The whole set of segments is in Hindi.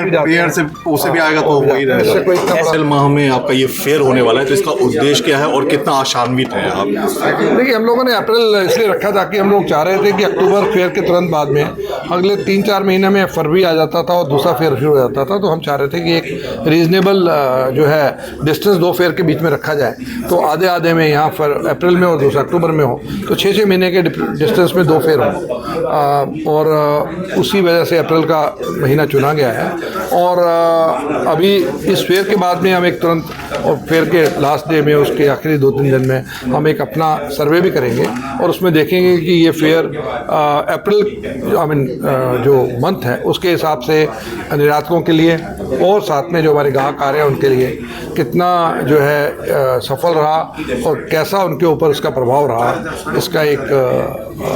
पेयर से उसे भी आएगा तो वही रहेगा। अप्रैल माह में आपका ये फेयर होने वाला है, तो इसका उद्देश्य क्या है और कितना आशान्वित है आप? देखिए, हम लोगों ने अप्रैल इसलिए रखा था कि हम लोग चाह रहे थे कि अक्टूबर फेयर के तुरंत बाद में अगले 3-4 महीने में फरवरी आ जाता था और दूसरा फेयर शुरू हो जाता था। तो हम चाह रहे थे कि एक रीजनेबल जो है डिस्टेंस 2 फेयर के बीच में रखा जाए, तो आधे आधे में यहाँ अप्रैल में और दूसरा अक्टूबर में हो, तो 6-6 महीने के डिस्टेंस में 2 फेयर हो। और उसी वजह से अप्रैल का महीना चुना गया है। और अभी इस फेयर के बाद में हम एक तुरंत, और फेयर के लास्ट डे में उसके आखिरी 2-3 दिन में हम एक अपना सर्वे भी करेंगे और उसमें देखेंगे कि ये फेयर अप्रैल जो मंथ है उसके हिसाब से निर्यातकों के लिए और साथ में जो हमारे ग्राहक आ रहे हैं उनके लिए कितना जो है सफल रहा और कैसा उनके ऊपर उसका प्रभाव रहा, इसका एक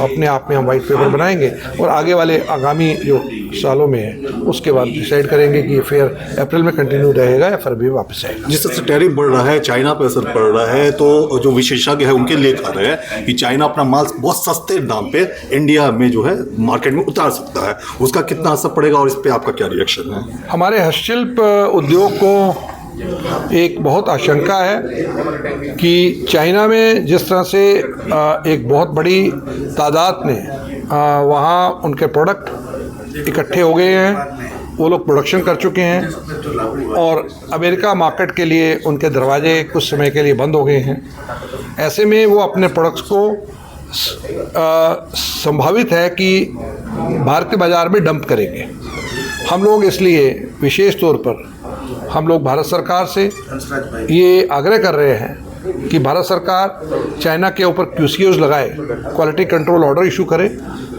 अपने आप में हम वाइट पेपर बनाएंगे और आगे वाले आगामी जो सालों में है उसके बाद डिसाइड करेंगे कि ये फेयर अप्रैल में कंटिन्यू रहेगा या फरवरी में वापस आएगा। जिस तरह से टैरिफ बढ़ रहा है, चाइना पर असर पड़ रहा है, तो जो विशेषज्ञ है उनके लिए कह रहे हैं कि चाइना अपना माल बहुत सस्ते दाम पे इंडिया में जो है मार्केट में उतार सकता है, उसका कितना असर पड़ेगा और इस पर आपका क्या रिएक्शन है? हमारे हस्तशिल्प उद्योग को एक बहुत आशंका है कि चाइना में जिस तरह से एक बहुत बड़ी तादाद में वहाँ उनके प्रोडक्ट इकट्ठे हो गए हैं, वो लोग प्रोडक्शन कर चुके हैं और अमेरिका मार्केट के लिए उनके दरवाजे कुछ समय के लिए बंद हो गए हैं। ऐसे में वो अपने प्रोडक्ट्स को संभावित है कि भारतीय बाज़ार में डंप करेंगे। हम लोग इसलिए विशेष तौर पर हम लोग भारत सरकार से ये आग्रह कर रहे हैं कि भारत सरकार चाइना के ऊपर QCOs लगाए, क्वालिटी कंट्रोल ऑर्डर इशू करे,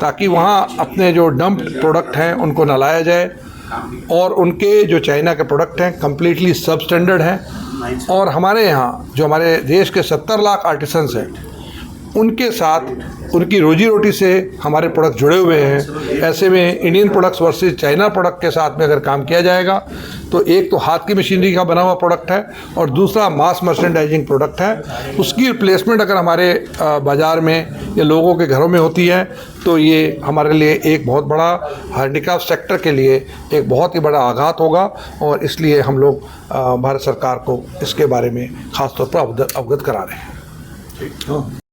ताकि वहाँ अपने जो डंप प्रोडक्ट हैं उनको न लाया जाए और उनके जो चाइना के प्रोडक्ट हैं कम्प्लीटली सब स्टैंडर्ड हैं। और हमारे यहाँ जो हमारे देश के 70 लाख आर्टिसंस हैं उनके साथ उनकी रोजी रोटी से हमारे प्रोडक्ट जुड़े हुए हैं। ऐसे में Indian products versus China product के साथ में अगर काम किया जाएगा तो एक तो हाथ की मशीनरी का बना हुआ प्रोडक्ट है और दूसरा मास मर्चेंडाइजिंग प्रोडक्ट है। उसकी रिप्लेसमेंट अगर हमारे बाज़ार में या लोगों के घरों में होती है तो ये हमारे लिए एक बहुत बड़ा हैंडीक्राफ्ट सेक्टर के लिए एक बहुत ही बड़ा आघात होगा और इसलिए हम लोग भारत सरकार को इसके बारे में ख़ास तौर पर अवगत करा रहे हैं।